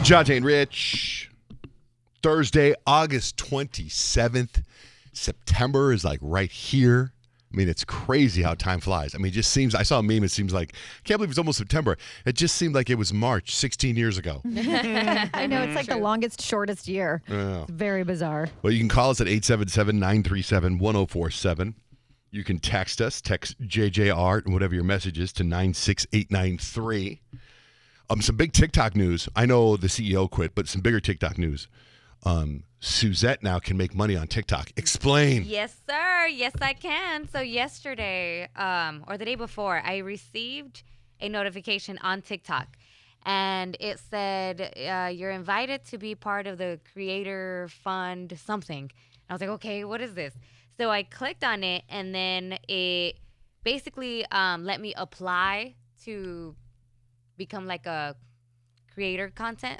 Jonte and Rich. Thursday, August 27th. September is like right here. I mean, it's crazy how time flies. I mean, it just seems, I saw a meme, it seems like, I can't believe it's almost September. It just seemed like it was March 16 years ago. I know, it's like the longest, shortest year. Yeah. It's very bizarre. Well, you can call us at 877-937-1047. You can text us, text JJR and whatever your message is to 96893. Some big TikTok news. I know the CEO quit, but some bigger TikTok news. Suzette now can make money on TikTok. Explain. Yes, sir. Yes, I can. So yesterday, or the day before, I received a notification on TikTok, and it said, you're invited to be part of the Creator Fund something. And I was like, okay, what is this? So I clicked on it, and then it basically let me apply to become like a creator of content.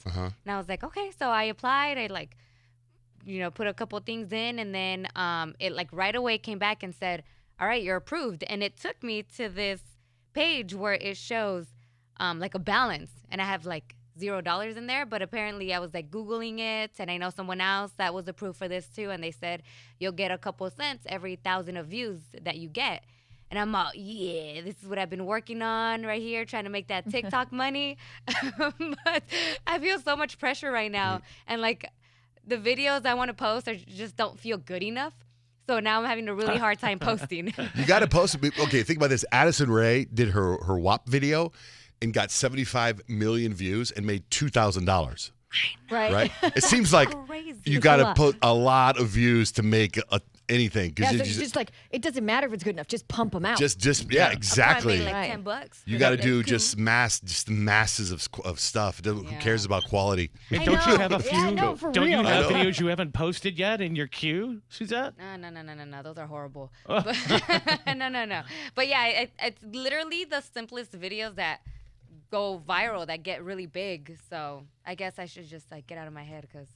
Uh-huh. And I was like, okay. So I applied. I put a couple things in, and then it like right away came back and said, all right, you're approved. And it took me to this page where it shows like a balance, and I have like $0 in there. But apparently I was like Googling it, and I know someone else that was approved for this too, and they said you'll get a couple cents every 1,000 of views that you get. And I'm all, yeah, this is what I've been working on right here, trying to make that TikTok money. But I feel so much pressure right now. And like the videos I want to post just don't feel good enough. So now I'm having a really hard time posting. You got to post. Okay, think about this. Addison Rae did her WAP video and got 75 million views and made $2,000. Right? It seems like Crazy. you got to put a lot of views to make anything. Yeah, so it's just like, it doesn't matter if it's good enough. Just pump them out. Yeah, exactly. Probably like $10. You got to do just the masses of stuff. Who cares about quality? And don't you have a few? Yeah, no, for don't real. you have videos you haven't posted yet in your queue, Suzette? No. Those are horrible. But, no. But yeah, it's literally the simplest videos that go viral, that get really big. So I guess I should just like get out of my head, because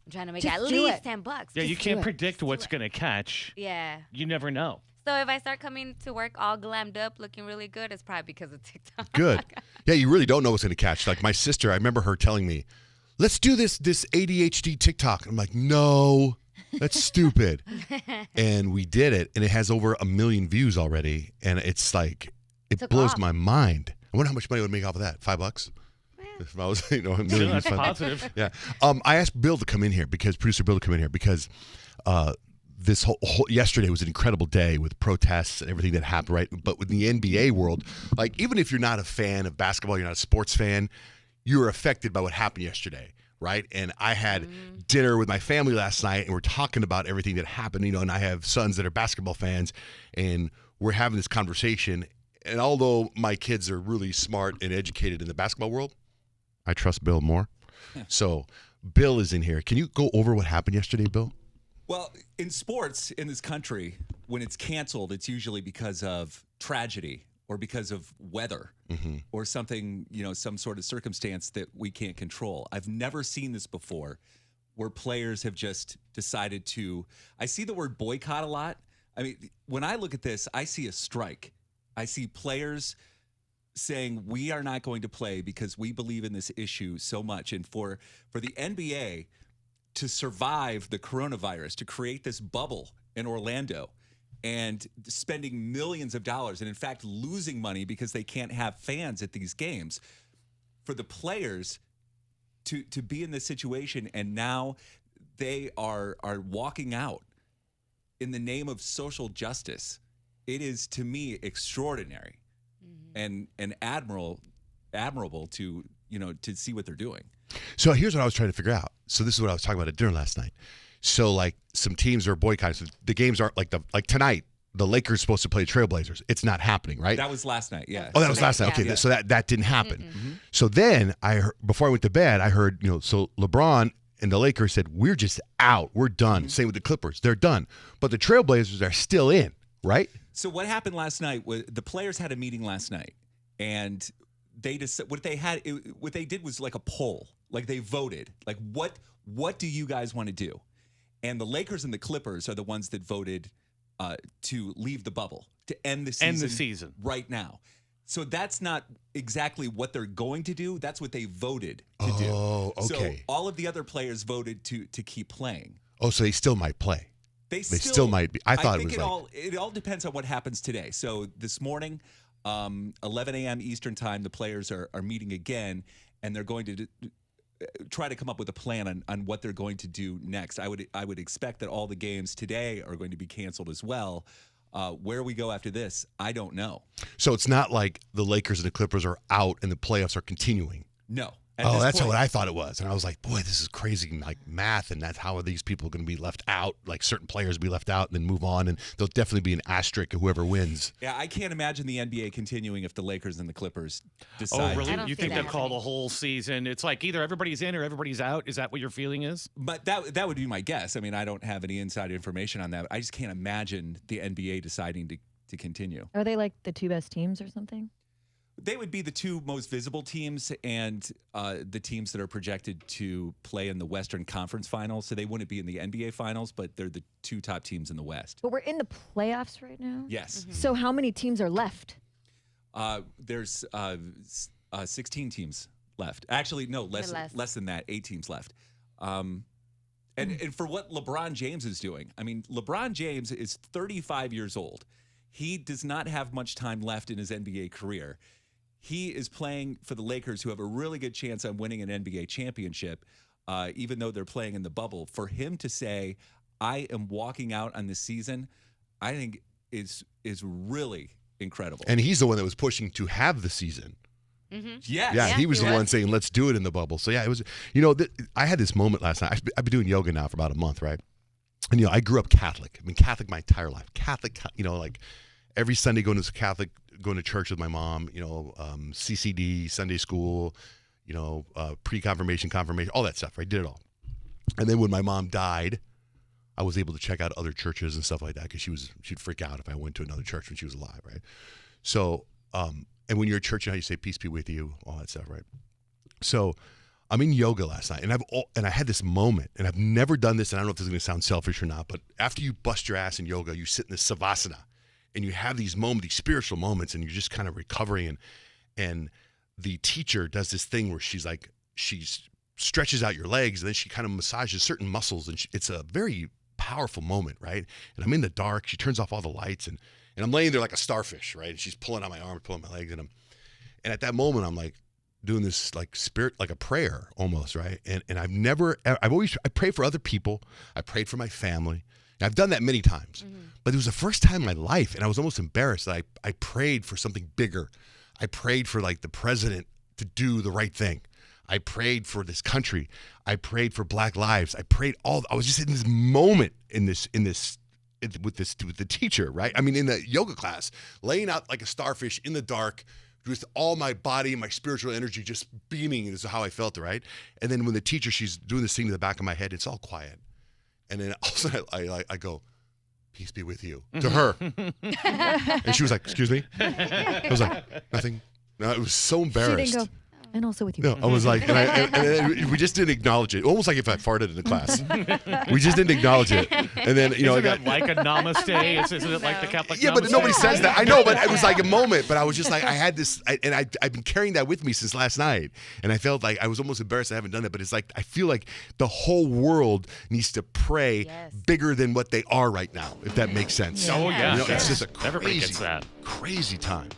I'm trying to make at least $10. Yeah, you can't predict what's going to catch. Yeah. You never know. So if I start coming to work all glammed up, looking really good, it's probably because of TikTok. Good. Yeah, you really don't know what's going to catch. Like my sister, I remember her telling me, let's do this ADHD TikTok. I'm like, no, that's stupid. And we did it, and it has over 1 million views already. And it's like, it blows my mind. I wonder how much money I would make off of that. $5? If I was, $1 million That's views. positive. Yeah. I asked Bill to come in here producer Bill to come in here because this whole yesterday was an incredible day with protests and everything that happened, right? But with the NBA world, like even if you're not a fan of basketball, you're not a sports fan, you were affected by what happened yesterday, right? And I had dinner with my family last night, and we're talking about everything that happened, and I have sons that are basketball fans, and we're having this conversation. And although my kids are really smart and educated in the basketball world, I trust Bill more. So Bill is in here. Can you go over what happened yesterday, Bill? Well, in sports in this country, when it's canceled, it's usually because of tragedy or because of weather or something, some sort of circumstance that we can't control. I've never seen this before where players have just decided to, I see the word boycott a lot. I mean, when I look at this, I see a strike. I see players saying we are not going to play because we believe in this issue so much. And for the NBA to survive the coronavirus, to create this bubble in Orlando and spending millions of dollars and in fact losing money because they can't have fans at these games, for the players to be in this situation, and now they are walking out in the name of social justice. It is, to me, extraordinary and admirable to see what they're doing. So here's what I was trying to figure out. So this is what I was talking about at dinner last night. So like some teams are boycotting. So the games aren't like tonight. The Lakers supposed to play Trailblazers. It's not happening, right? That was last night. Yeah. Oh, that was last night. Okay, so that didn't happen. So then I heard, before I went to bed, I heard so LeBron and the Lakers said we're just out. We're done. Same with the Clippers. They're done. But the Trailblazers are still in, right? So what happened last night was the players had a meeting last night, and they what they did was like a poll. Like they voted. Like what do you guys want to do? And the Lakers and the Clippers are the ones that voted to leave the bubble, to end the season. End the season right now. So that's not exactly what they're going to do. That's what they voted to do. Oh, okay. So all of the other players voted to keep playing. Oh, so they still might play. They still might be. I thought it think was it all depends on what happens today. So this morning, 11 a.m. Eastern time, the players are meeting again, and they're going to try to come up with a plan on what they're going to do next. I would expect that all the games today are going to be canceled as well. Where we go after this, I don't know. So it's not like the Lakers and the Clippers are out and the playoffs are continuing. No. Oh, that's what I thought it was. And I was like, boy, this is crazy, like math. And that's how are these people going to be left out? Like certain players be left out and then move on. And there'll definitely be an asterisk of whoever wins. Yeah, I can't imagine the NBA continuing if the Lakers and the Clippers decide. Oh, really? I don't You see think that they'll call the happening. whole season? It's like either everybody's in or everybody's out. Is that what your feeling is? But that would be my guess. I mean, I don't have any inside information on that. I just can't imagine the NBA deciding to continue. Are they like the two best teams or something? They would be the two most visible teams and the teams that are projected to play in the Western Conference Finals. So they wouldn't be in the NBA Finals, but they're the two top teams in the West. But we're in the playoffs right now. Yes. So how many teams are left? There's 16 teams left. Actually, no, less than that. 8 teams left. And for what LeBron James is doing, I mean, LeBron James is 35 years old. He does not have much time left in his NBA career. He is playing for the Lakers, who have a really good chance on winning an NBA championship, even though they're playing in the bubble. For him to say, I am walking out on this season, I think is really incredible. And he's the one that was pushing to have the season. Yes. Yeah, he was the one saying, let's do it in the bubble. So, yeah, it was, I had this moment last night. I've been doing yoga now for about a month, right? And, I grew up Catholic. I've been Catholic my entire life. Catholic, like every Sunday going to church with my mom, CCD, Sunday school, pre-confirmation, confirmation, all that stuff. I did it all. And then when my mom died, I was able to check out other churches and stuff like that because she'd freak out if I went to another church when she was alive, right? So, and when you're at church, you say, peace be with you, all that stuff, right? So I'm in yoga last night, and I had this moment, and I've never done this, and I don't know if this is going to sound selfish or not, but after you bust your ass in yoga, you sit in this savasana, and you have these moments, these spiritual moments, and you're just kind of recovering, and the teacher does this thing where she stretches out your legs, and then she kind of massages certain muscles, and it's a very powerful moment, right? And I'm in the dark. She turns off all the lights, and I'm laying there like a starfish, right? And she's pulling on my arm, pulling my legs, and at that moment, I'm like doing this like spirit, like a prayer almost, right? And I pray for other people. I prayed for my family. And I've done that many times, but it was the first time in my life, and I was almost embarrassed that I prayed for something bigger. I prayed for like the president to do the right thing. I prayed for this country. I prayed for Black lives. I was just in this moment with the teacher, right? I mean, in the yoga class, laying out like a starfish in the dark, with all my body, my spiritual energy just beaming. This is how I felt, right? And then when the teacher, she's doing this thing to the back of my head, it's all quiet. And then all of a sudden I go, peace be with you, to her. And she was like, excuse me? I was like, nothing. No, it was so embarrassed. She didn't go, and also with you. No, I was like, and we just didn't acknowledge it. Almost like if I farted in the class. We just didn't acknowledge it. And then, I Isn't got... it like a namaste? Isn't it like the Catholic Yeah, namaste? but nobody says that. I know, but it was like a moment. But I was just like, I had this, and I've been carrying that with me since last night. And I felt like I was almost embarrassed I haven't done it. But it's like, I feel like the whole world needs to pray bigger than what they are right now, if that makes sense. Oh, yeah. It's just a Everybody crazy, gets that. crazy time.